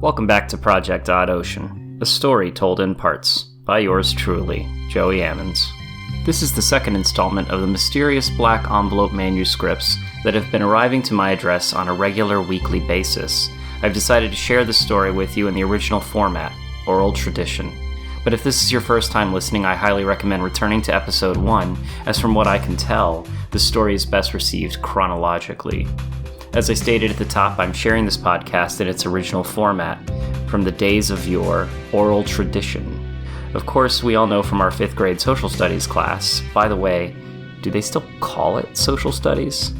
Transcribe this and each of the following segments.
Welcome back to Project Ocean, a story told in parts by yours truly, Joey Ammons. This is the second installment of the mysterious black envelope manuscripts that have been arriving to my address on a regular weekly basis. I've decided to share the story with you in the original format, oral tradition. But if this is your first time listening, I highly recommend returning to episode 1, as from what I can tell, the story is best received chronologically. As I stated at the top, I'm sharing this podcast in its original format, from the days of yore, oral tradition. Of course, we all know from our 5th grade social studies class. By the way, do they still call it social studies?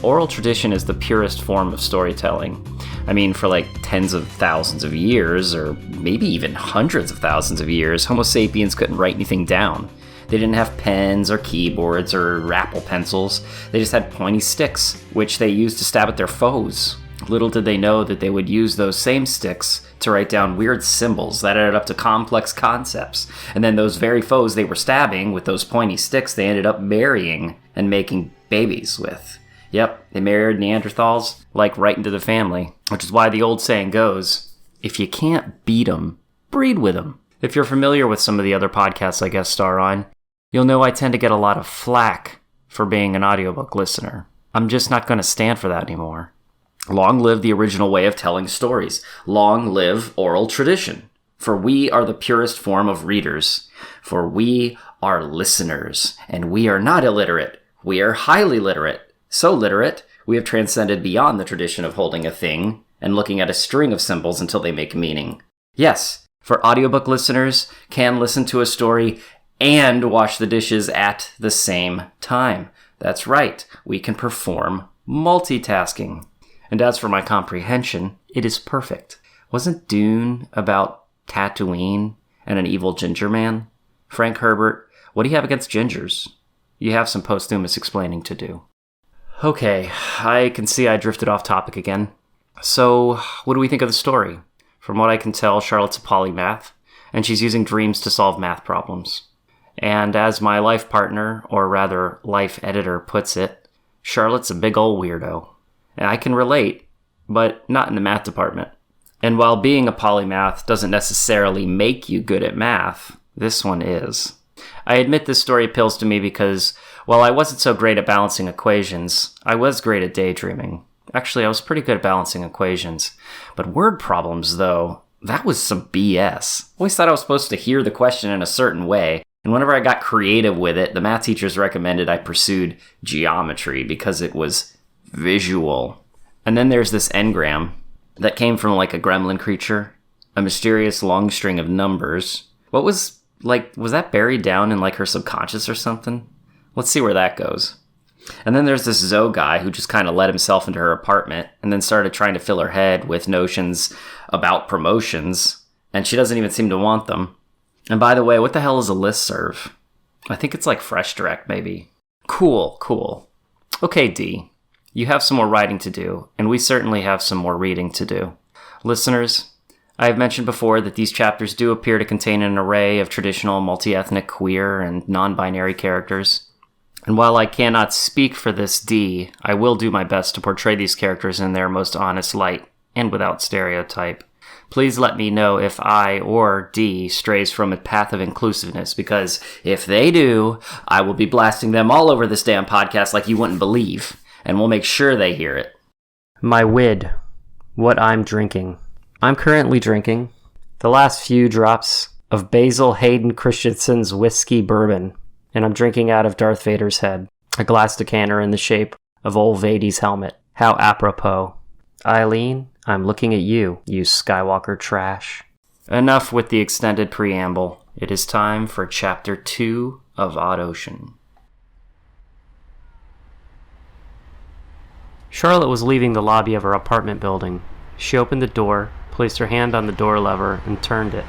Oral tradition is the purest form of storytelling. I mean, for like tens of thousands of years, or maybe even hundreds of thousands of years, Homo sapiens couldn't write anything down. They didn't have pens or keyboards or Apple pencils. They just had pointy sticks, which they used to stab at their foes. Little did they know that they would use those same sticks to write down weird symbols that added up to complex concepts. And then those very foes they were stabbing with those pointy sticks, they ended up marrying and making babies with. Yep, they married Neanderthals, like right into the family. Which is why the old saying goes, if you can't beat 'em, breed with 'em. If you're familiar with some of the other podcasts I guest star on, you'll know I tend to get a lot of flack for being an audiobook listener. I'm just not going to stand for that anymore. Long live the original way of telling stories. Long live oral tradition. For we are the purest form of readers. For we are listeners. And we are not illiterate. We are highly literate. So literate, we have transcended beyond the tradition of holding a thing and looking at a string of symbols until they make meaning. Yes, for audiobook listeners can listen to a story and wash the dishes at the same time. That's right, we can perform multitasking. And as for my comprehension, it is perfect. Wasn't Dune about Tatooine and an evil ginger man? Frank Herbert, what do you have against gingers? You have some posthumous explaining to do. Okay, I can see I drifted off topic again. So, what do we think of the story? From what I can tell, Charlotte's a polymath, and she's using dreams to solve math problems. And as my life partner, or rather life editor, puts it, Charlotte's a big ol' weirdo. And I can relate, but not in the math department. And while being a polymath doesn't necessarily make you good at math, this one is. I admit this story appeals to me because, while I wasn't so great at balancing equations, I was great at daydreaming. Actually, I was pretty good at balancing equations. But word problems, though, that was some BS. I always thought I was supposed to hear the question in a certain way, and whenever I got creative with it, the math teachers recommended I pursued geometry because it was visual. And then there's this engram that came from like a gremlin creature, a mysterious long string of numbers. Was that buried down in like her subconscious or something? Let's see where that goes. And then there's this Zoe guy who just kind of let himself into her apartment and then started trying to fill her head with notions about promotions, and she doesn't even seem to want them. And by the way, what the hell is a listserv? I think it's like Fresh Direct, maybe. Cool. Okay, D, you have some more writing to do, and we certainly have some more reading to do. Listeners, I have mentioned before that these chapters do appear to contain an array of traditional multi-ethnic, queer, and non-binary characters. And while I cannot speak for this D, I will do my best to portray these characters in their most honest light, and without stereotype. Please let me know if I or D strays from a path of inclusiveness, because if they do, I will be blasting them all over this damn podcast like you wouldn't believe, and we'll make sure they hear it. My WID. What I'm drinking. I'm currently drinking the last few drops of Basil Hayden Christensen's whiskey bourbon, and I'm drinking out of Darth Vader's head, a glass decanter in the shape of old Vadey's helmet. How apropos. Eileen, I'm looking at you, you Skywalker trash. Enough with the extended preamble. It is time for Chapter 2 of Odd Ocean. Charlotte was leaving the lobby of her apartment building. She opened the door, placed her hand on the door lever, and turned it.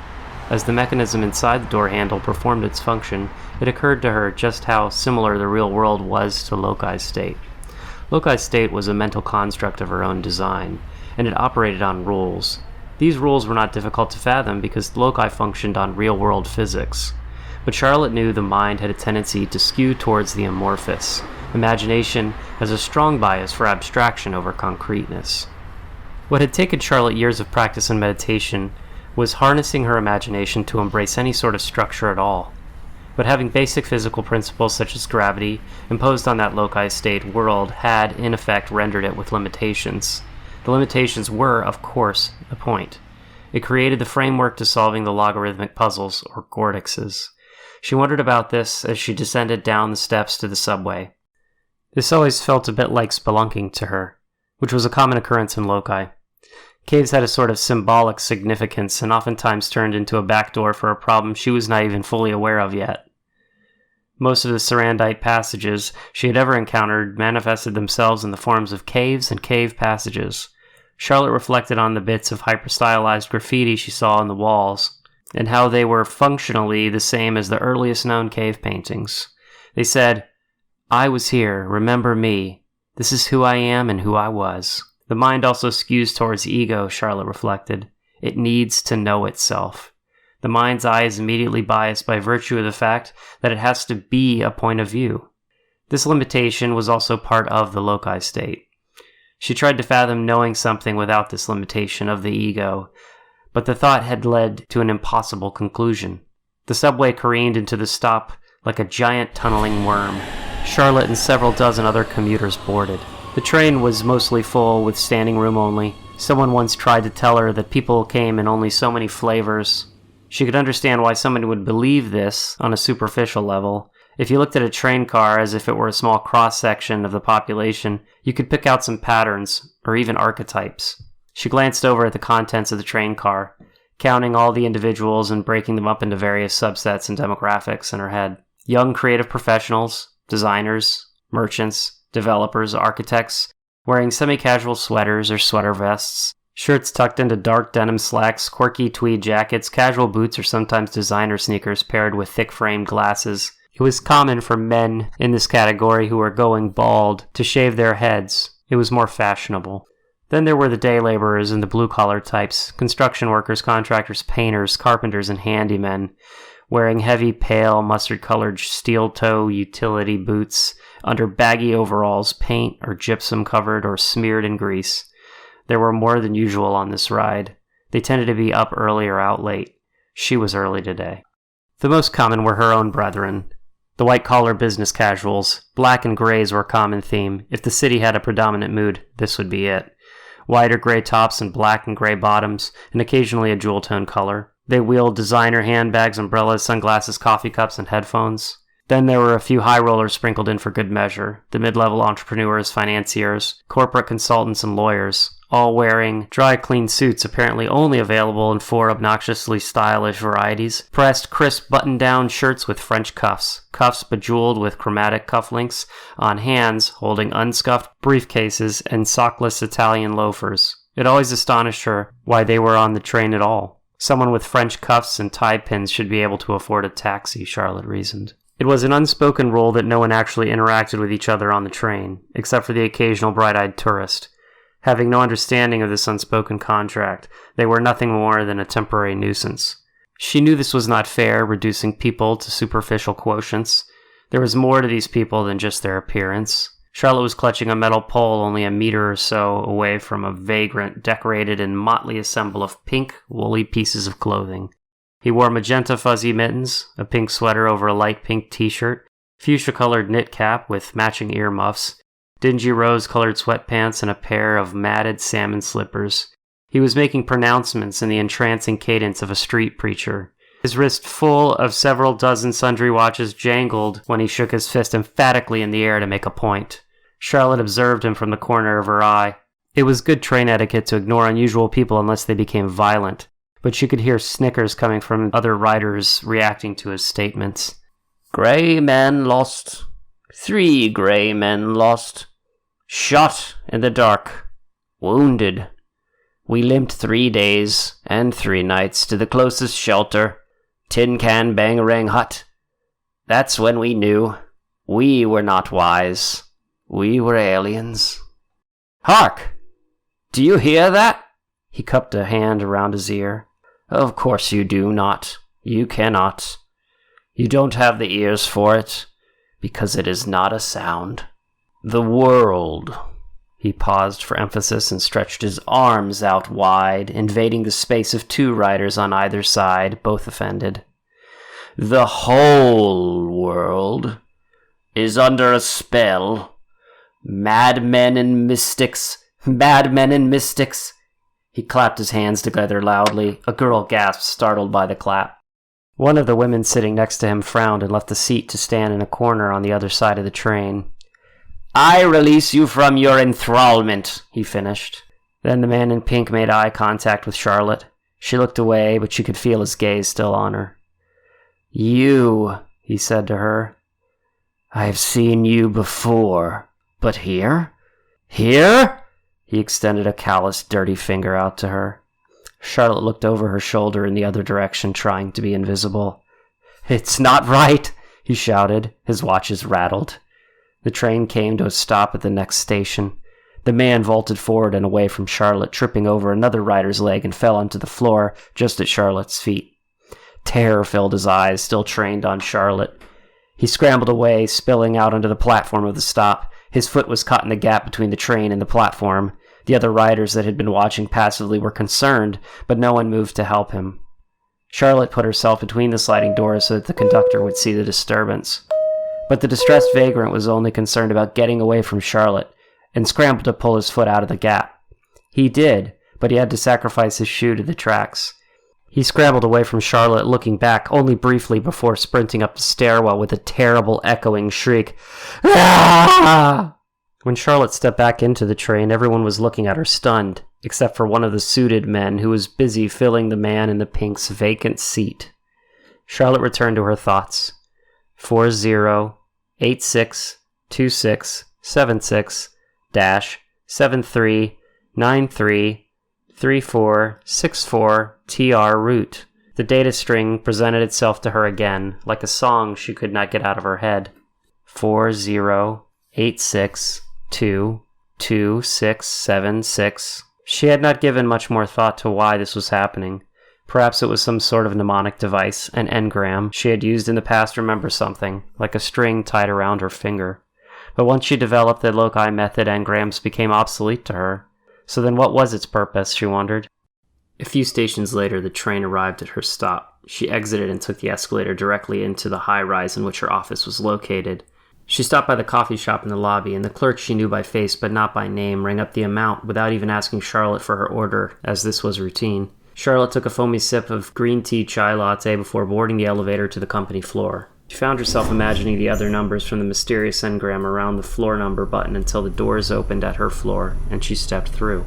As the mechanism inside the door handle performed its function, it occurred to her just how similar the real world was to Loki's state. Loki's state was a mental construct of her own design, and it operated on rules. These rules were not difficult to fathom because Loki functioned on real-world physics. But Charlotte knew the mind had a tendency to skew towards the amorphous. Imagination has a strong bias for abstraction over concreteness. What had taken Charlotte years of practice and meditation was harnessing her imagination to embrace any sort of structure at all. But having basic physical principles such as gravity imposed on that loci-state world had, in effect, rendered it with limitations. The limitations were, of course, the point. It created the framework to solving the logarithmic puzzles, or Gordixes. She wondered about this as she descended down the steps to the subway. This always felt a bit like spelunking to her, which was a common occurrence in loci. Caves had a sort of symbolic significance and oftentimes turned into a backdoor for a problem she was not even fully aware of yet. Most of the Sarandite passages she had ever encountered manifested themselves in the forms of caves and cave passages. Charlotte reflected on the bits of hyper-stylized graffiti she saw on the walls, and how they were functionally the same as the earliest known cave paintings. They said, "I was here, remember me. This is who I am and who I was." The mind also skews towards ego, Charlotte reflected. It needs to know itself. The mind's eye is immediately biased by virtue of the fact that it has to be a point of view. This limitation was also part of the loci state. She tried to fathom knowing something without this limitation of the ego, but the thought had led to an impossible conclusion. The subway careened into the stop like a giant tunneling worm. Charlotte and several dozen other commuters boarded. The train was mostly full, with standing room only. Someone once tried to tell her that people came in only so many flavors. She could understand why someone would believe this on a superficial level. If you looked at a train car as if it were a small cross-section of the population, you could pick out some patterns, or even archetypes. She glanced over at the contents of the train car, counting all the individuals and breaking them up into various subsets and demographics in her head. Young creative professionals, designers, merchants, developers, architects, wearing semi-casual sweaters or sweater vests, shirts tucked into dark denim slacks, quirky tweed jackets, casual boots, or sometimes designer sneakers paired with thick-framed glasses. It was common for men in this category who were going bald to shave their heads. It was more fashionable. Then there were the day laborers and the blue-collar types, construction workers, contractors, painters, carpenters, and handymen, wearing heavy, pale, mustard-colored steel-toe utility boots under baggy overalls, paint or gypsum covered or smeared in grease. There were more than usual on this ride. They tended to be up early or out late. She was early today. The most common were her own brethren. The white-collar business casuals. Black and grays were a common theme. If the city had a predominant mood, this would be it. White or gray tops and black and gray bottoms, and occasionally a jewel-tone color. They wheeled designer handbags, umbrellas, sunglasses, coffee cups, and headphones. Then there were a few high rollers sprinkled in for good measure. The mid-level entrepreneurs, financiers, corporate consultants, and lawyers, all wearing dry-clean suits apparently only available in 4 obnoxiously stylish varieties. Pressed, crisp, button-down shirts with French cuffs. Cuffs bejeweled with chromatic cufflinks on hands holding unscuffed briefcases and sockless Italian loafers. It always astonished her why they were on the train at all. Someone with French cuffs and tie pins should be able to afford a taxi, Charlotte reasoned. It was an unspoken rule that no one actually interacted with each other on the train, except for the occasional bright-eyed tourist. Having no understanding of this unspoken contract, they were nothing more than a temporary nuisance. She knew this was not fair, reducing people to superficial quotients. There was more to these people than just their appearance. Charlotte was clutching a metal pole only a meter or so away from a vagrant decorated in motley assemble of pink, woolly pieces of clothing. He wore magenta fuzzy mittens, a pink sweater over a light pink t-shirt, fuchsia-colored knit cap with matching earmuffs, dingy rose-colored sweatpants, and a pair of matted salmon slippers. He was making pronouncements in the entrancing cadence of a street preacher. His wrist full of several dozen sundry watches jangled when he shook his fist emphatically in the air to make a point. Charlotte observed him from the corner of her eye. It was good train etiquette to ignore unusual people unless they became violent, but she could hear snickers coming from other riders reacting to his statements. "Grey men lost. 3 grey men lost. Shot in the dark. Wounded. We limped 3 days and 3 nights to the closest shelter. Tin Can Bangarang Hut. That's when we knew. We were not wise. We were aliens. Hark! Do you hear that?" He cupped a hand around his ear. "Of course you do not. You cannot. You don't have the ears for it, because it is not a sound. The world He paused for emphasis and stretched his arms out wide, invading the space of 2 riders on either side, both offended. The whole world is under a spell. Madmen and mystics. He clapped his hands together loudly. A girl gasped, startled by the clap. One of the women sitting next to him frowned and left the seat to stand in a corner on the other side of the train. I release you from your enthrallment, he finished. Then the man in pink made eye contact with Charlotte. She looked away, but she could feel his gaze still on her. You, he said to her. I have seen you before. But here? Here? He extended a callous, dirty finger out to her. Charlotte looked over her shoulder in the other direction, trying to be invisible. It's not right, he shouted. His watches rattled. The train came to a stop at the next station. The man vaulted forward and away from Charlotte, tripping over another rider's leg and fell onto the floor just at Charlotte's feet. Terror filled his eyes, still trained on Charlotte. He scrambled away, spilling out onto the platform of the stop. His foot was caught in the gap between the train and the platform. The other riders that had been watching passively were concerned, but no one moved to help him. Charlotte put herself between the sliding doors so that the conductor would see the disturbance. But the distressed vagrant was only concerned about getting away from Charlotte, and scrambled to pull his foot out of the gap. He did, but he had to sacrifice his shoe to the tracks. He scrambled away from Charlotte, looking back only briefly before sprinting up the stairwell with a terrible echoing shriek. Ah! When Charlotte stepped back into the train, everyone was looking at her stunned, except for one of the suited men who was busy filling the man in the pink's vacant seat. Charlotte returned to her thoughts. 408626-73933464 TR route. The data string presented itself to her again, like a song she could not get out of her head. 4086222676. She had not given much more thought to why this was happening. Perhaps it was some sort of mnemonic device, an engram she had used in the past to remember something, like a string tied around her finger. But once she developed the loci method, engrams became obsolete to her. So then what was its purpose, she wondered. A few stations later, the train arrived at her stop. She exited and took the escalator directly into the high-rise in which her office was located. She stopped by the coffee shop in the lobby, and the clerk she knew by face but not by name rang up the amount without even asking Charlotte for her order, as this was routine. Charlotte took a foamy sip of green tea chai latte before boarding the elevator to the company floor. She found herself imagining the other numbers from the mysterious engram around the floor number button until the doors opened at her floor, and she stepped through.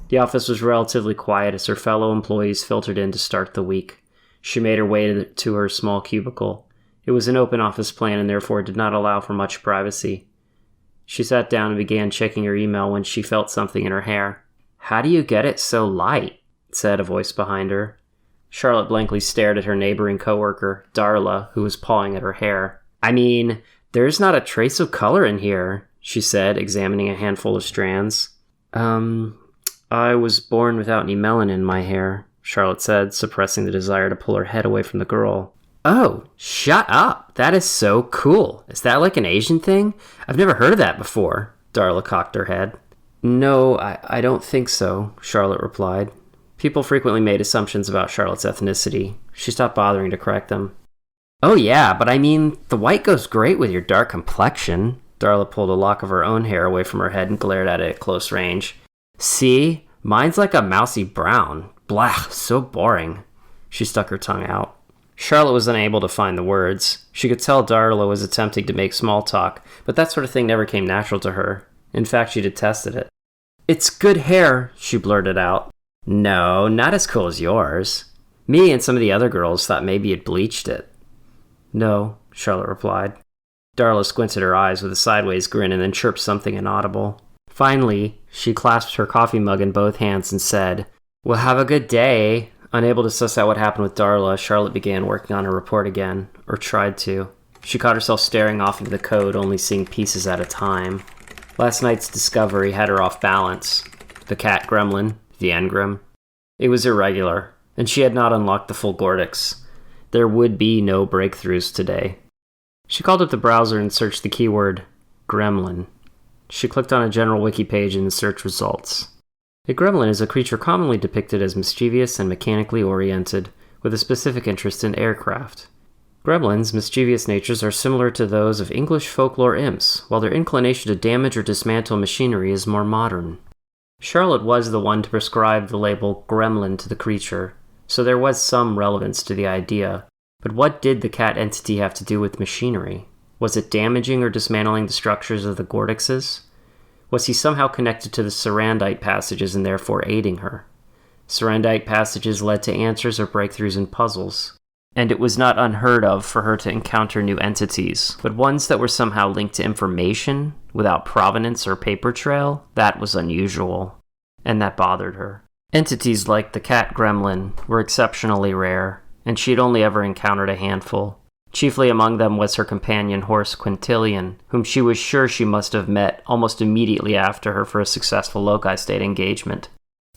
The office was relatively quiet as her fellow employees filtered in to start the week. She made her way to her small cubicle. It was an open office plan and therefore did not allow for much privacy. She sat down and began checking her email when she felt something in her hair. "How do you get it so light?" said a voice behind her. Charlotte blankly stared at her neighboring coworker, Darla, who was pawing at her hair. "I mean, there's not a trace of color in here," she said, examining a handful of strands. I was born without any melanin in my hair," Charlotte said, suppressing the desire to pull her head away from the girl. "Oh, shut up! That is so cool. Is that like an Asian thing? I've never heard of that before." Darla cocked her head. "No, I don't think so," Charlotte replied. People frequently made assumptions about Charlotte's ethnicity. She stopped bothering to correct them. "Oh yeah, but I mean, the white goes great with your dark complexion." Darla pulled a lock of her own hair away from her head and glared at it at close range. "See? Mine's like a mousy brown. Blah, so boring." She stuck her tongue out. Charlotte was unable to find the words. She could tell Darla was attempting to make small talk, but that sort of thing never came natural to her. In fact, she detested it. "It's good hair," she blurted out. "No, not as cool as yours. Me and some of the other girls thought maybe you'd bleached it." "No," Charlotte replied. Darla squinted her eyes with a sideways grin and then chirped something inaudible. Finally, she clasped her coffee mug in both hands and said, "Well, have a good day." Unable to suss out what happened with Darla, Charlotte began working on her report again, or tried to. She caught herself staring off into the code, only seeing pieces at a time. Last night's discovery had her off balance. The cat gremlin, the engram. It was irregular, and she had not unlocked the full Gordics. There would be no breakthroughs today. She called up the browser and searched the keyword gremlin. She clicked on a general wiki page in the search results. A gremlin is a creature commonly depicted as mischievous and mechanically oriented, with a specific interest in aircraft. Gremlins' mischievous natures are similar to those of English folklore imps, while their inclination to damage or dismantle machinery is more modern. Charlotte was the one to prescribe the label gremlin to the creature, so there was some relevance to the idea. But what did the cat entity have to do with machinery? Was it damaging or dismantling the structures of the Gordixes? Was he somehow connected to the Serendite passages and therefore aiding her? Serendite passages led to answers or breakthroughs in puzzles, and it was not unheard of for her to encounter new entities, but ones that were somehow linked to information, without provenance or paper trail, that was unusual, and that bothered her. Entities like the cat gremlin were exceptionally rare, and she had only ever encountered a handful. Chiefly among them was her companion horse Quintilian, whom she was sure she must have met almost immediately after her first successful Loci State engagement.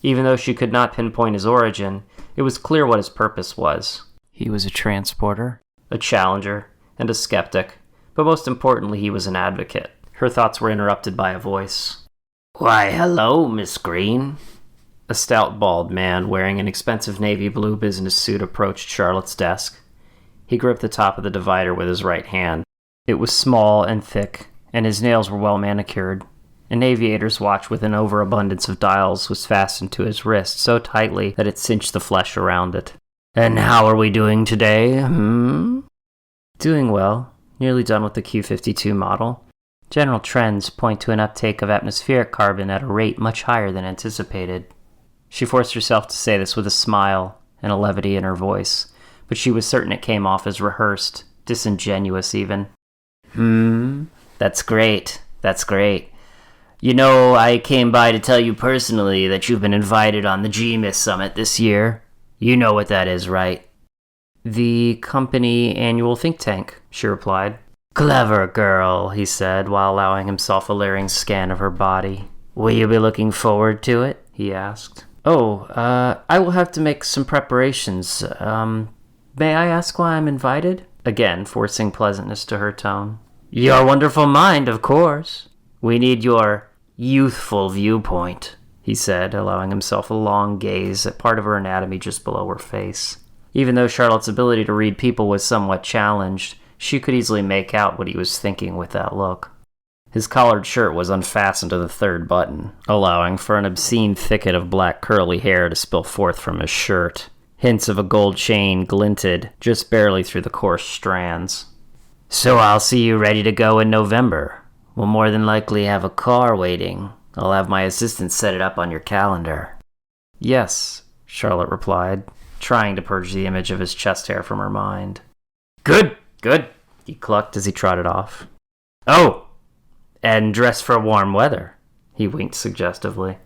Even though she could not pinpoint his origin, it was clear what his purpose was. He was a transporter, a challenger, and a skeptic, but most importantly he was an advocate. Her thoughts were interrupted by a voice. "Why, hello, Miss Green." A stout, bald man wearing an expensive navy blue business suit approached Charlotte's desk. He gripped the top of the divider with his right hand. It was small and thick, and his nails were well manicured. An aviator's watch with an overabundance of dials was fastened to his wrist so tightly that it cinched the flesh around it. "And how are we doing today, Doing well. Nearly done with the Q-52 model. General trends point to an uptake of atmospheric carbon at a rate much higher than anticipated." She forced herself to say this with a smile and a levity in her voice, but she was certain it came off as rehearsed, disingenuous even. That's great. That's great. You know, I came by to tell you personally that you've been invited on the GMIS Summit this year. You know what that is, right? "The company annual think tank," she replied. "Clever girl," he said, while allowing himself a leering scan of her body. "Will you be looking forward to it?" he asked. I will have to make some preparations. May I ask why I'm invited?" Again, forcing pleasantness to her tone. "Your wonderful mind, of course. We need your youthful viewpoint," he said, allowing himself a long gaze at part of her anatomy just below her face. Even though Charlotte's ability to read people was somewhat challenged, she could easily make out what he was thinking with that look. His collared shirt was unfastened to the third button, allowing for an obscene thicket of black curly hair to spill forth from his shirt. Hints of a gold chain glinted just barely through the coarse strands. "So I'll see you ready to go in November. We'll more than likely have a car waiting. I'll have my assistant set it up on your calendar." "Yes," Charlotte replied, trying to purge the image of his chest hair from her mind. Good, he clucked as he trotted off. "Oh, and dress for warm weather," he winked suggestively.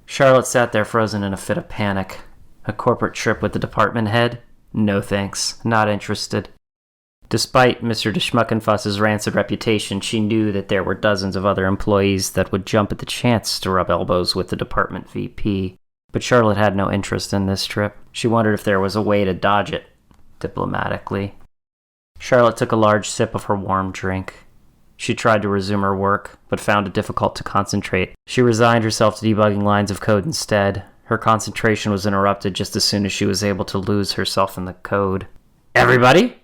Charlotte sat there frozen in a fit of panic. A corporate trip with the department head? No thanks, not interested. Despite Mr. de Schmuckenfuss's rancid reputation, she knew that there were dozens of other employees that would jump at the chance to rub elbows with the department VP. But Charlotte had no interest in this trip. She wondered if there was a way to dodge it, diplomatically. Charlotte took a large sip of her warm drink. She tried to resume her work, but found it difficult to concentrate. She resigned herself to debugging lines of code instead. Her concentration was interrupted just as soon as she was able to lose herself in the code. "Everybody,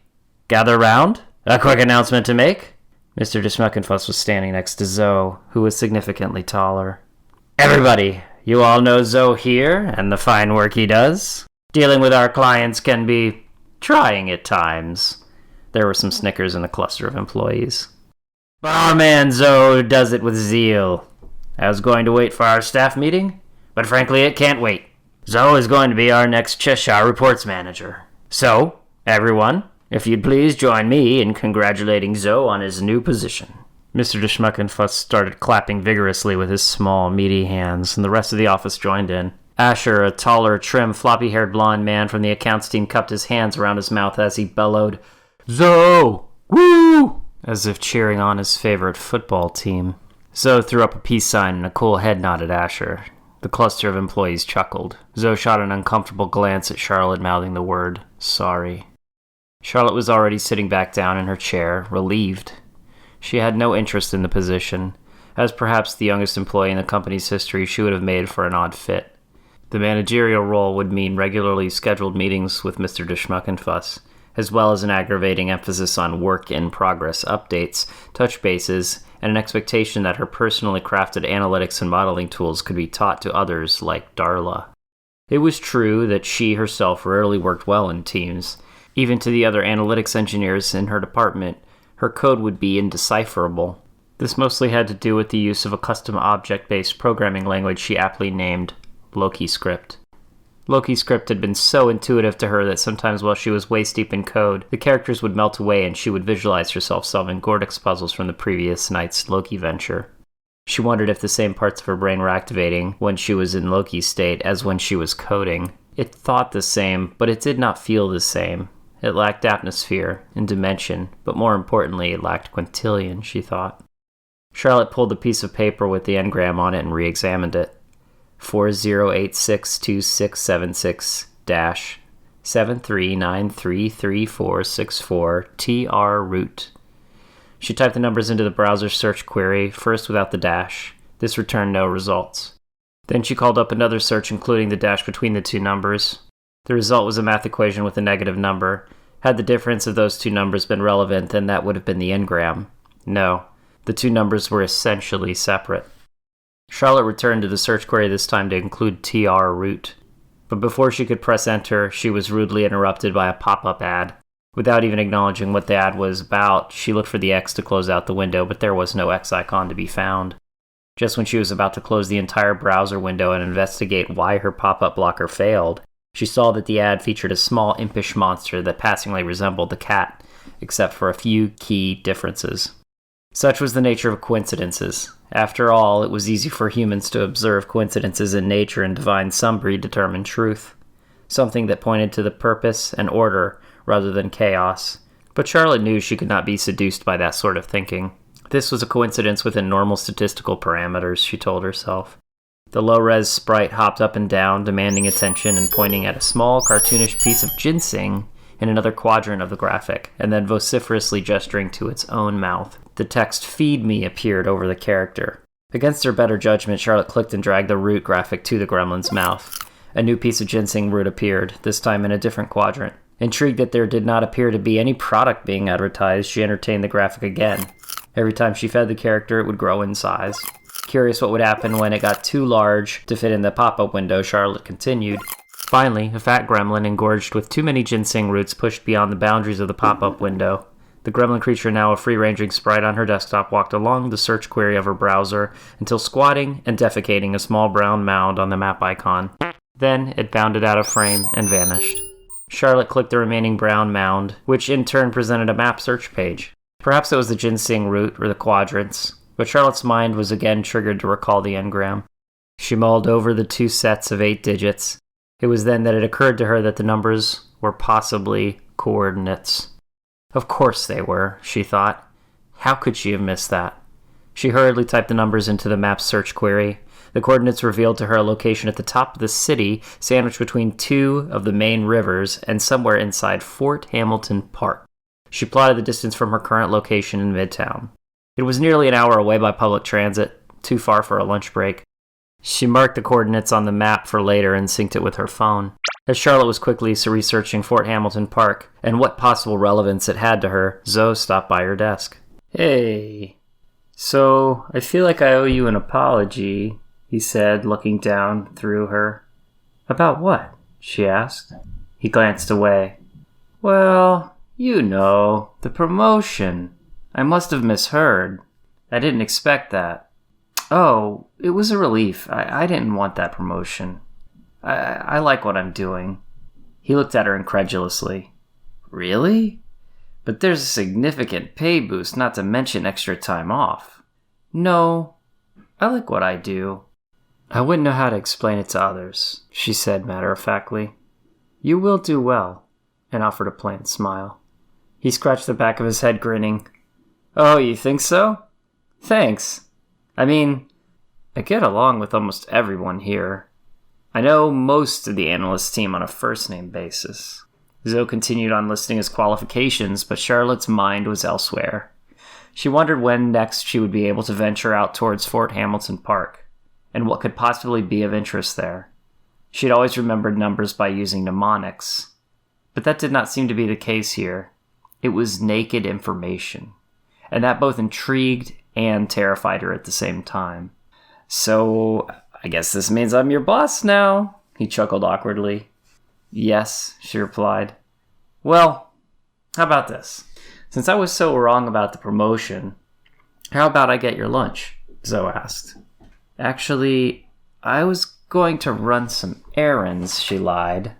gather round. A quick announcement to make." Mr. de Schmuckenfuss was standing next to Zoe, who was significantly taller. "Everybody, you all know Zoe here and the fine work he does. Dealing with our clients can be trying at times." There were some snickers in the cluster of employees. "But our man Zoe does it with zeal. I was going to wait for our staff meeting, but frankly it can't wait. Zoe is going to be our next Cheshire Reports Manager. So, everyone, if you'd please join me in congratulating Zoe on his new position." Mr. de Schmuckenfuss started clapping vigorously with his small, meaty hands, and the rest of the office joined in. Asher, a taller, trim, floppy-haired blonde man from the accounts team, cupped his hands around his mouth as he bellowed, "Zoe! Woo!" as if cheering on his favorite football team. Zoe threw up a peace sign and a cool head nod at Asher. The cluster of employees chuckled. Zoe shot an uncomfortable glance at Charlotte, mouthing the word, "sorry." Charlotte was already sitting back down in her chair, relieved. She had no interest in the position, As perhaps the youngest employee in the company's history, she would have made for an odd fit. The managerial role would mean regularly scheduled meetings with Mr. DeSchmuckenfuss, as well as an aggravating emphasis on work-in-progress updates, touch bases, and an expectation that her personally crafted analytics and modeling tools could be taught to others like Darla. It was true that she herself rarely worked well in teams. Even to the other analytics engineers in her department, her code would be indecipherable. This mostly had to do with the use of a custom object-based programming language she aptly named LokiScript. LokiScript had been so intuitive to her that sometimes while she was waist-deep in code, the characters would melt away and she would visualize herself solving Gordix puzzles from the previous night's Loki venture. She wondered if the same parts of her brain were activating when she was in Loki's state as when she was coding. It thought the same, but it did not feel the same. It lacked atmosphere and dimension, but more importantly, it lacked quintillion, she thought. Charlotte pulled the piece of paper with the engram on it and re-examined it. 40862676-73933464 TR root. She typed the numbers into the browser search query, first without the dash. This returned no results. Then she called up another search including the dash between the two numbers. The result was a math equation with a negative number. Had the difference of those two numbers been relevant, then that would have been the engram. No, the two numbers were essentially separate. Charlotte returned to the search query this time to include TR root. But before she could press enter, she was rudely interrupted by a pop-up ad. Without even acknowledging what the ad was about, she looked for the X to close out the window, but there was no X icon to be found. Just when she was about to close the entire browser window and investigate why her pop-up blocker failed, she saw that the ad featured a small impish monster that passingly resembled the cat, except for a few key differences. Such was the nature of coincidences. After all, it was easy for humans to observe coincidences in nature and divine some predetermined truth, something that pointed to the purpose and order rather than chaos. But Charlotte knew she could not be seduced by that sort of thinking. This was a coincidence within normal statistical parameters, she told herself. The low-res sprite hopped up and down, demanding attention and pointing at a small, cartoonish piece of ginseng in another quadrant of the graphic, and then vociferously gesturing to its own mouth. The text "Feed me" appeared over the character. Against her better judgment, Charlotte clicked and dragged the root graphic to the gremlin's mouth. A new piece of ginseng root appeared, this time in a different quadrant. Intrigued that there did not appear to be any product being advertised, she entertained the graphic again. Every time she fed the character, it would grow in size. Curious what would happen when it got too large to fit in the pop-up window, Charlotte continued. Finally, a fat gremlin engorged with too many ginseng roots pushed beyond the boundaries of the pop-up window. The gremlin creature, now a free-ranging sprite on her desktop, walked along the search query of her browser until squatting and defecating a small brown mound on the map icon. Then it bounded out of frame and vanished. Charlotte clicked the remaining brown mound, which in turn presented a map search page. Perhaps it was the ginseng root or the quadrants, but Charlotte's mind was again triggered to recall the engram. She mulled over the two sets of 8 digits. It was then that it occurred to her that the numbers were possibly coordinates. Of course they were, she thought. How could she have missed that? She hurriedly typed the numbers into the map search query. The coordinates revealed to her a location at the top of the city, sandwiched between 2 of the main rivers and somewhere inside Fort Hamilton Park. She plotted the distance from her current location in Midtown. It was nearly an hour away by public transit, too far for a lunch break. She marked the coordinates on the map for later and synced it with her phone. As Charlotte was quickly researching Fort Hamilton Park and what possible relevance it had to her, Zoe stopped by her desk. "Hey, so I feel like I owe you an apology," he said, looking down through her. "About what?" she asked. He glanced away. "Well, you know, the promotion. I must have misheard. I didn't expect that." "Oh, it was a relief. I didn't want that promotion. I like what I'm doing." He looked at her incredulously. "Really? But there's a significant pay boost, not to mention extra time off." "No, I like what I do." "I wouldn't know how to explain it to others," she said matter-of-factly. "You will do well," and offered a plain smile. He scratched the back of his head, grinning. "Oh, you think so? Thanks. I mean, I get along with almost everyone here. I know most of the analyst team on a first-name basis." Zoe continued on listing his qualifications, but Charlotte's mind was elsewhere. She wondered when next she would be able to venture out towards Fort Hamilton Park, and what could possibly be of interest there. She had always remembered numbers by using mnemonics, but that did not seem to be the case here. It was naked information, and that both intrigued and terrified her at the same time. "So, I guess this means I'm your boss now," he chuckled awkwardly. "Yes," she replied. "Well, how about this? Since I was so wrong about the promotion, how about I get your lunch?" Zoe asked. "Actually, I was going to run some errands," she lied.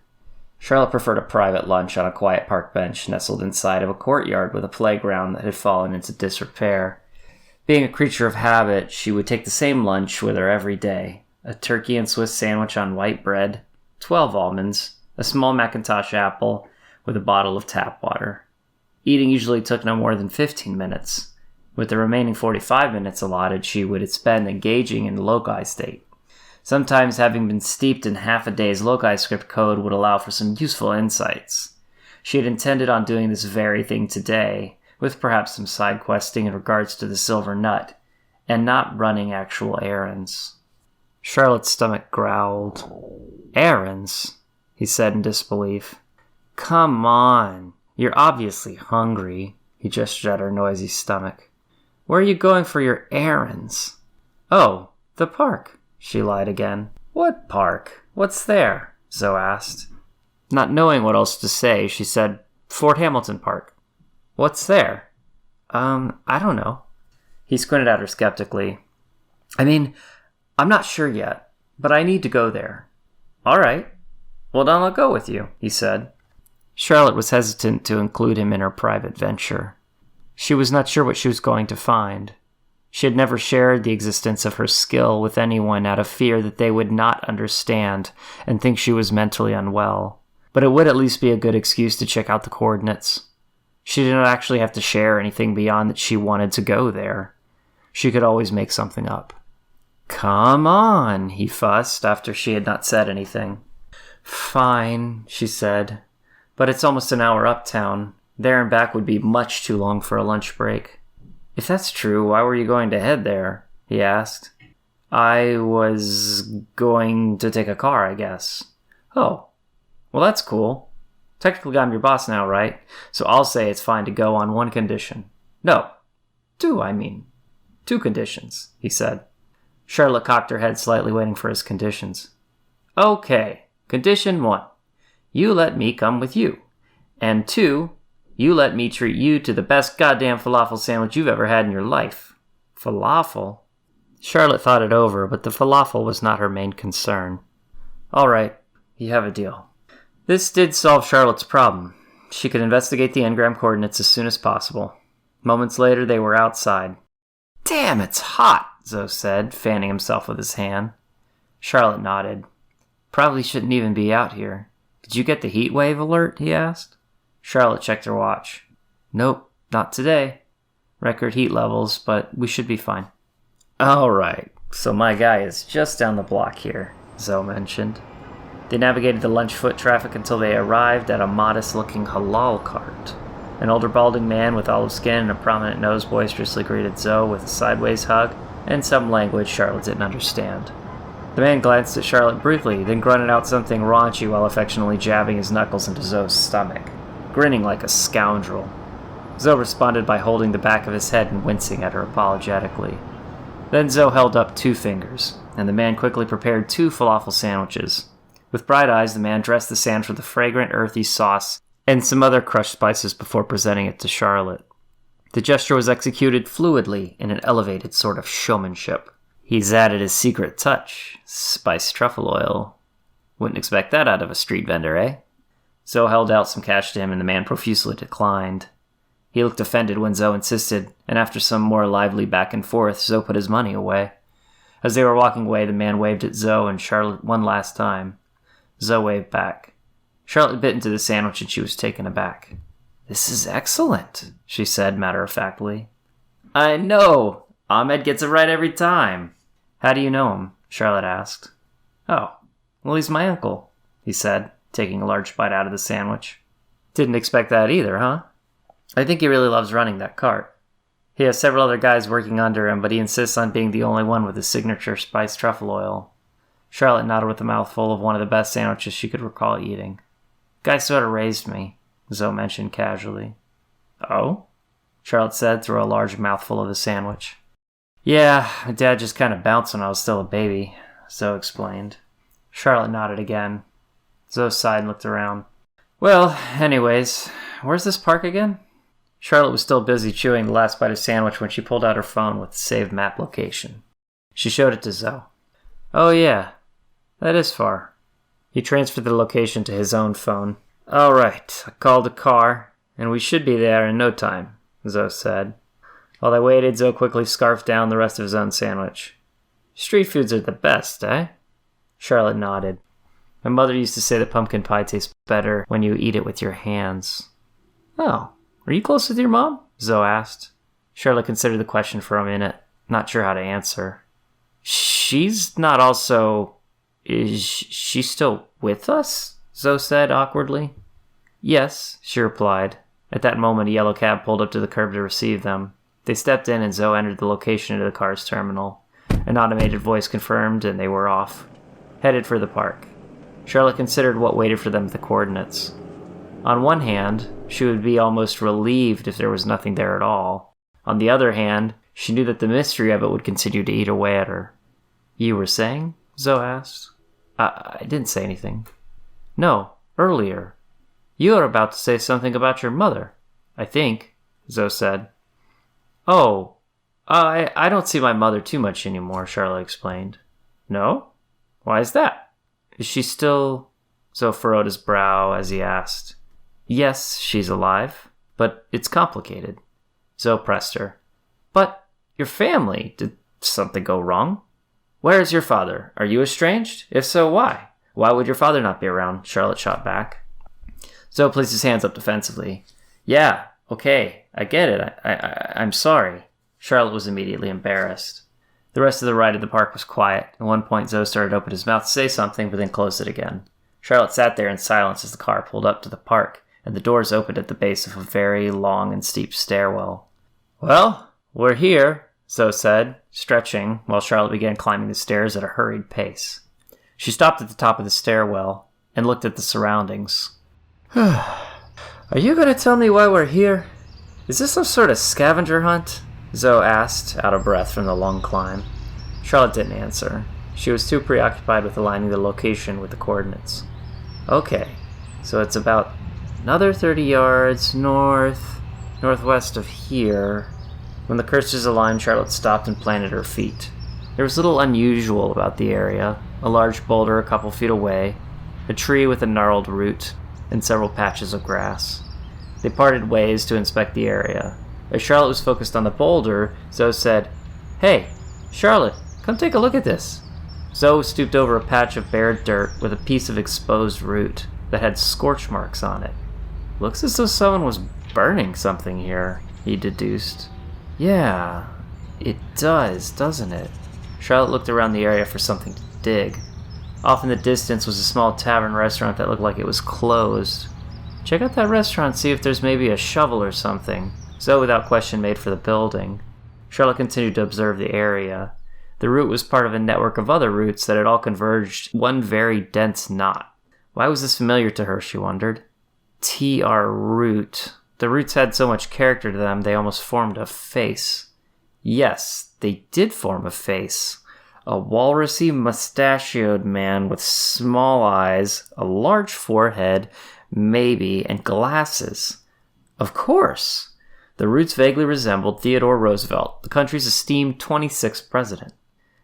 Charlotte preferred a private lunch on a quiet park bench nestled inside of a courtyard with a playground that had fallen into disrepair. Being a creature of habit, she would take the same lunch with her every day: a turkey and Swiss sandwich on white bread, 12 almonds, a small Macintosh apple, with a bottle of tap water. Eating usually took no more than 15 minutes. With the remaining 45 minutes allotted, she would spend engaging in the loci state. Sometimes, having been steeped in half a day's loci script code would allow for some useful insights. She had intended on doing this very thing today, with perhaps some side questing in regards to the silver nut, and not running actual errands. Charlotte's stomach growled. "Errands?" he said in disbelief. "Come on. You're obviously hungry." He gestured at her noisy stomach. "Where are you going for your errands?" "Oh, the park," she lied again. "What park? What's there?" Zoe asked. Not knowing what else to say, she said, "Fort Hamilton Park." "What's there?" I don't know." He squinted at her skeptically. I'm not sure yet, but I need to go there." "All right. Well, then I'll go with you," he said. Charlotte was hesitant to include him in her private venture. She was not sure what she was going to find. She had never shared the existence of her skill with anyone out of fear that they would not understand and think she was mentally unwell, but it would at least be a good excuse to check out the coordinates. She did not actually have to share anything beyond that she wanted to go there. She could always make something up. "Come on," he fussed after she had not said anything. "Fine," she said, "but it's almost an hour uptown. There and back would be much too long for a lunch break." "If that's true, why were you going to head there?" he asked. "I was going to take a car, I guess." "Oh, well, that's cool. Technically, I'm your boss now, right? So I'll say it's fine to go on one condition." "No, two conditions," he said. Charlotte cocked her head slightly, waiting for his conditions. "Okay, condition 1. You let me come with you. And 2, you let me treat you to the best goddamn falafel sandwich you've ever had in your life." "Falafel?" Charlotte thought it over, but the falafel was not her main concern. "All right, you have a deal." This did solve Charlotte's problem. She could investigate the Engram coordinates as soon as possible. Moments later, they were outside. "Damn, it's hot," Zoe said, fanning himself with his hand. Charlotte nodded. "Probably shouldn't even be out here. Did you get the heat wave alert?" he asked. Charlotte checked her watch. "Nope, not today. Record heat levels, but we should be fine." "All right, so my guy is just down the block here," Zoe mentioned. They navigated the lunch foot traffic until they arrived at a modest-looking halal cart. An older balding man with olive skin and a prominent nose boisterously greeted Zoe with a sideways hug and some language Charlotte didn't understand. The man glanced at Charlotte briefly, then grunted out something raunchy while affectionately jabbing his knuckles into Zoe's stomach, grinning like a scoundrel. Zoe responded by holding the back of his head and wincing at her apologetically. Then Zoe held up 2 fingers, and the man quickly prepared 2 falafel sandwiches. With bright eyes, the man dressed the sandwich with a fragrant, earthy sauce and some other crushed spices before presenting it to Charlotte. The gesture was executed fluidly in an elevated sort of showmanship. He's added his secret touch, spiced truffle oil. Wouldn't expect that out of a street vendor, eh? Zoe held out some cash to him, and the man profusely declined. He looked offended when Zoe insisted, and after some more lively back and forth, Zoe put his money away. As they were walking away, the man waved at Zoe and Charlotte one last time. Zoe waved back. Charlotte bit into the sandwich and she was taken aback. "This is excellent," she said matter-of-factly. "I know. Ahmed gets it right every time." "How do you know him?" Charlotte asked. "Oh, well, he's my uncle," he said, taking a large bite out of the sandwich. "Didn't expect that either, huh?" "I think he really loves running that cart." He has several other guys working under him, but he insists on being the only one with his signature spiced truffle oil. Charlotte nodded with a mouthful of one of the best sandwiches she could recall eating. Guy sort of raised me, Zoe mentioned casually. Oh? Charlotte said through a large mouthful of the sandwich. Yeah, my dad just kind of bounced when I was still a baby, Zoe explained. Charlotte nodded again. Zoe sighed and looked around. Well, anyways, where's this park again? Charlotte was still busy chewing the last bite of sandwich when she pulled out her phone with the saved map location. She showed it to Zoe. Oh yeah, that is far. He transferred the location to his own phone. All right, I called a car, and we should be there in no time, Zoe said. While they waited, Zoe quickly scarfed down the rest of his own sandwich. Street foods are the best, eh? Charlotte nodded. My mother used to say that pumpkin pie tastes better when you eat it with your hands. Oh, are you close with your mom? Zoe asked. Charlotte considered the question for a minute, not sure how to answer. She's not also... Is she still with us? Zoe said awkwardly. Yes, she replied. At that moment, a yellow cab pulled up to the curb to receive them. They stepped in and Zoe entered the location of the car's terminal. An automated voice confirmed and they were off, headed for the park. Charlotte considered what waited for them with the coordinates. On one hand, she would be almost relieved if there was nothing there at all. On the other hand, she knew that the mystery of it would continue to eat away at her. You were saying? Zoe asked. I didn't say anything. No, earlier. You were about to say something about your mother, I think, Zoe said. Oh, I don't see my mother too much anymore, Charlotte explained. No? Why is that? Is she still... Zoe furrowed his brow as he asked. Yes, she's alive, but it's complicated. Zoe pressed her. But your family, did something go wrong? Where is your father? Are you estranged? If so, why? Why would your father not be around? Charlotte shot back. Zoe placed his hands up defensively. Yeah, okay, I get it. I'm sorry. Charlotte was immediately embarrassed. The rest of the ride at the park was quiet. At one point, Zoe started to open his mouth to say something, but then closed it again. Charlotte sat there in silence as the car pulled up to the park, and the doors opened at the base of a very long and steep stairwell. Well, we're here, Zoe said, stretching, while Charlotte began climbing the stairs at a hurried pace. She stopped at the top of the stairwell and looked at the surroundings. Are you going to tell me why we're here? Is this some sort of scavenger hunt? Zoe asked, out of breath from the long climb. Charlotte didn't answer. She was too preoccupied with aligning the location with the coordinates. Okay, so it's about another 30 yards northwest of here. When the cursors aligned, Charlotte stopped and planted her feet. There was little unusual about the area. A large boulder a couple feet away, a tree with a gnarled root, and several patches of grass. They parted ways to inspect the area. As Charlotte was focused on the boulder, Zoe said, Hey, Charlotte, come take a look at this. Zoe stooped over a patch of bare dirt with a piece of exposed root that had scorch marks on it. Looks as though someone was burning something here, he deduced. Yeah, it does, doesn't it? Charlotte looked around the area for something to dig. Off in the distance was a small tavern restaurant that looked like it was closed. Check out that restaurant, see if there's maybe a shovel or something. Zoe, without question, made for the building. Charlotte continued to observe the area. The root was part of a network of other roots that had all converged one very dense knot. Why was this familiar to her, she wondered. TR root. The roots had so much character to them, they almost formed a face. Yes, they did form a face. A walrusy, mustachioed man with small eyes, a large forehead, maybe, and glasses. Of course! The roots vaguely resembled Theodore Roosevelt, the country's esteemed 26th president.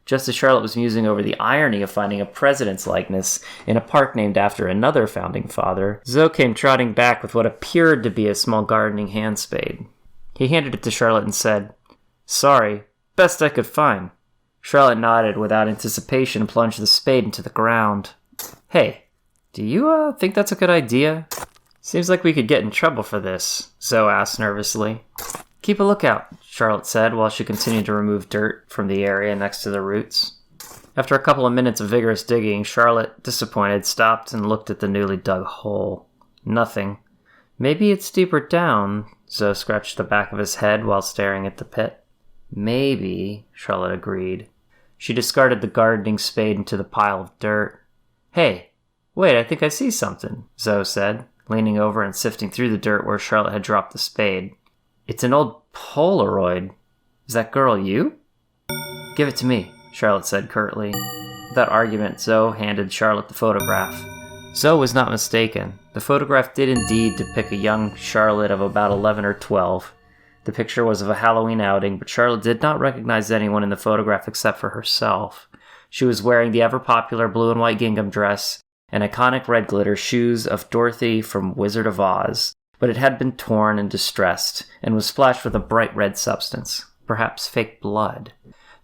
Just as Charlotte was musing over the irony of finding a president's likeness in a park named after another founding father, Zoe came trotting back with what appeared to be a small gardening hand spade. He handed it to Charlotte and said, Sorry, best I could find. Charlotte nodded without anticipation and plunged the spade into the ground. Hey, do you think that's a good idea? Seems like we could get in trouble for this, Zoe asked nervously. Keep a lookout, Charlotte said while she continued to remove dirt from the area next to the roots. After a couple of minutes of vigorous digging, Charlotte, disappointed, stopped and looked at the newly dug hole. Nothing. Maybe it's deeper down, Zoe scratched the back of his head while staring at the pit. Maybe, Charlotte agreed. She discarded the gardening spade into the pile of dirt. Hey, wait, I think I see something, Zoe said, leaning over and sifting through the dirt where Charlotte had dropped the spade. It's an old Polaroid. Is that girl you? Give it to me, Charlotte said curtly. Without argument, Zoe handed Charlotte the photograph. Zoe was not mistaken. The photograph did indeed depict a young Charlotte of about 11 or 12. The picture was of a Halloween outing, but Charlotte did not recognize anyone in the photograph except for herself. She was wearing the ever-popular blue and white gingham dress and iconic red glitter shoes of Dorothy from Wizard of Oz, but it had been torn and distressed, and was splashed with a bright red substance, perhaps fake blood.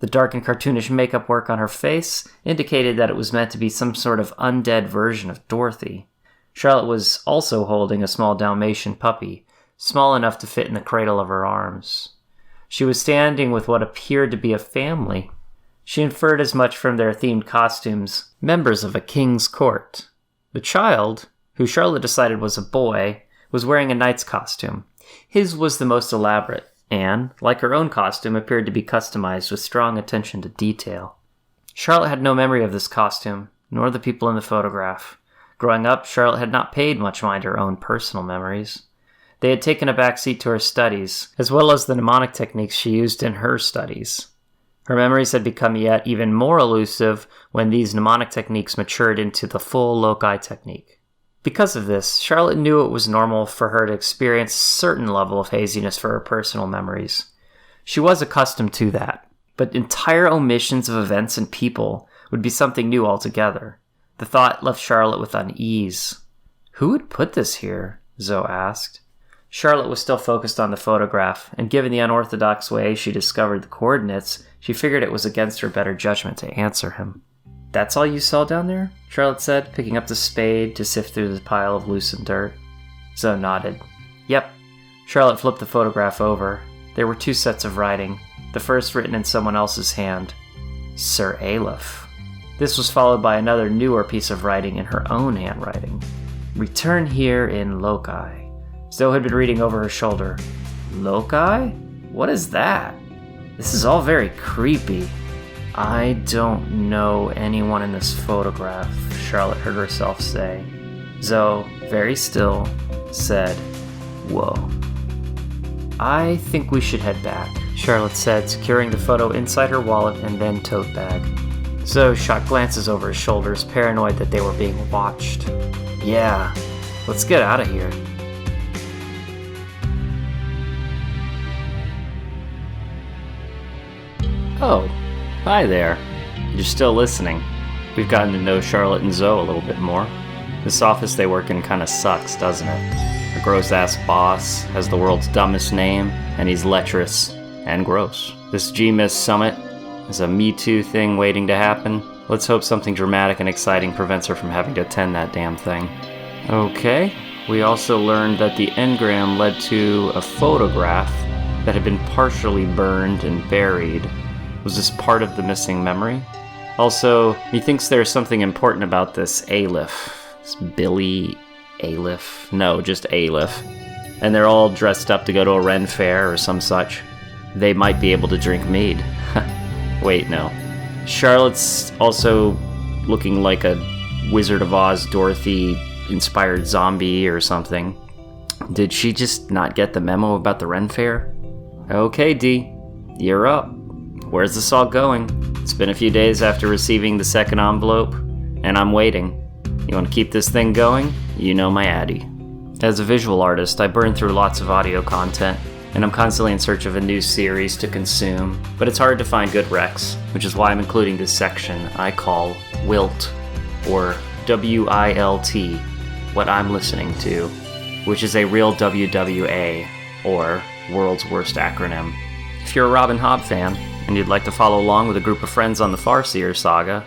The dark and cartoonish makeup work on her face indicated that it was meant to be some sort of undead version of Dorothy. Charlotte was also holding a small Dalmatian puppy, small enough to fit in the cradle of her arms. She was standing with what appeared to be a family. She inferred as much from their themed costumes, members of a king's court. The child, who Charlotte decided was a boy, was wearing a knight's costume. His was the most elaborate, and, like her own costume, appeared to be customized with strong attention to detail. Charlotte had no memory of this costume, nor the people in the photograph. Growing up, Charlotte had not paid much mind to her own personal memories. They had taken a backseat to her studies, as well as the mnemonic techniques she used in her studies. Her memories had become yet even more elusive when these mnemonic techniques matured into the full loci technique. Because of this, Charlotte knew it was normal for her to experience a certain level of haziness for her personal memories. She was accustomed to that, but entire omissions of events and people would be something new altogether. The thought left Charlotte with unease. Who would put this here? Zoe asked. Charlotte was still focused on the photograph, and given the unorthodox way she discovered the coordinates, she figured it was against her better judgment to answer him. That's all you saw down there? Charlotte said, picking up the spade to sift through the pile of loosened dirt. Zoe nodded. Yep. Charlotte flipped the photograph over. There were 2 sets of writing, the first written in someone else's hand. Sir Aleph. This was followed by another newer piece of writing in her own handwriting. Return here in loci. Zoe had been reading over her shoulder. Loci? What is that? This is all very creepy. I don't know anyone in this photograph, Charlotte heard herself say. Zoe, very still, said, Whoa. I think we should head back, Charlotte said, securing the photo inside her wallet and then tote bag. Zoe shot glances over his shoulders, paranoid that they were being watched. Yeah, let's get out of here. Oh, hi there. You're still listening. We've gotten to know Charlotte and Zoe a little bit more. This office they work in kinda sucks, doesn't it? A gross-ass boss has the world's dumbest name, and he's lecherous and gross. This GMIS summit is a Me Too thing waiting to happen. Let's hope something dramatic and exciting prevents her from having to attend that damn thing. Okay, we also learned that the Engram led to a photograph that had been partially burned and buried. Was this part of the missing memory? Also, he thinks there's something important about this Aleph. This Billy Aleph? No, just Aleph. And they're all dressed up to go to a Ren fair or some such. They might be able to drink mead. Wait, no. Charlotte's also looking like a Wizard of Oz Dorothy-inspired zombie or something. Did she just not get the memo about the Ren fair? Okay, Dee. You're up. Where's this all going? It's been a few days after receiving the second envelope, and I'm waiting. You want to keep this thing going? You know my addy. As a visual artist, I burn through lots of audio content, and I'm constantly in search of a new series to consume, but it's hard to find good recs, which is why I'm including this section I call WILT, or W-I-L-T, what I'm listening to, which is a real WWA, or World's Worst Acronym. If you're a Robin Hobb fan, and you'd like to follow along with a group of friends on the Farseer saga,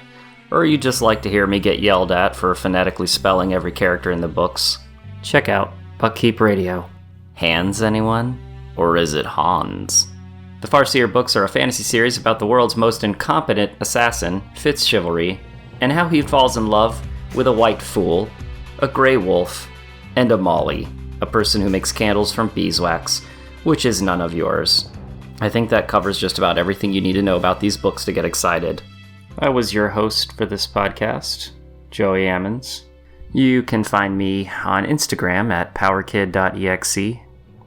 or you'd just like to hear me get yelled at for phonetically spelling every character in the books, check out Buckkeep Radio. Hans, anyone? Or is it Hans? The Farseer books are a fantasy series about the world's most incompetent assassin, Fitzchivalry, and how he falls in love with a white fool, a grey wolf, and a Molly, a person who makes candles from beeswax, which is none of yours. I think that covers just about everything you need to know about these books to get excited. I was your host for this podcast, Joey Ammons. You can find me on Instagram at powerkid.exe,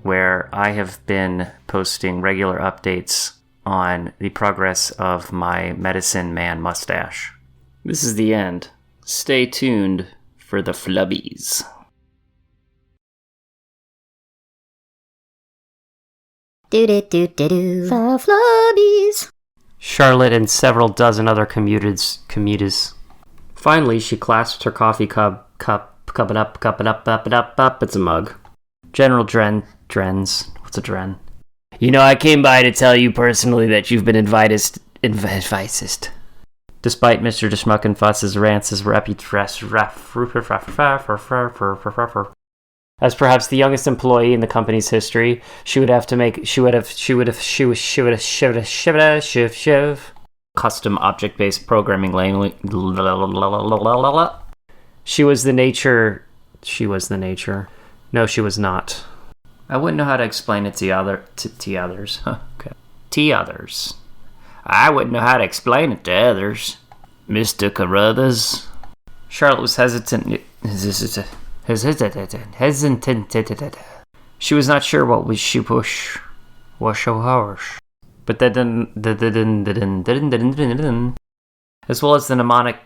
where I have been posting regular updates on the progress of my medicine man mustache. This is the end. Stay tuned for the flubbies. Do-do-do-do-do. Flubbies. Charlotte and several dozen other commuters. Finally, she clasped her coffee cup it up. It's a mug. General Drens. What's a Dren? You know, I came by to tell you personally that you've been invited. Despite Mr. DeSmuckenfuss's rants as as perhaps the youngest employee in the company's history, she would have Custom object-based programming language. She was the nature. No, she was not. I wouldn't know how to explain it to others. Okay. To others. I wouldn't know how to explain it to others. Mr. Carruthers. Charlotte was hesitant. She was not sure what was she push. Was so harsh. But that as well as the mnemonic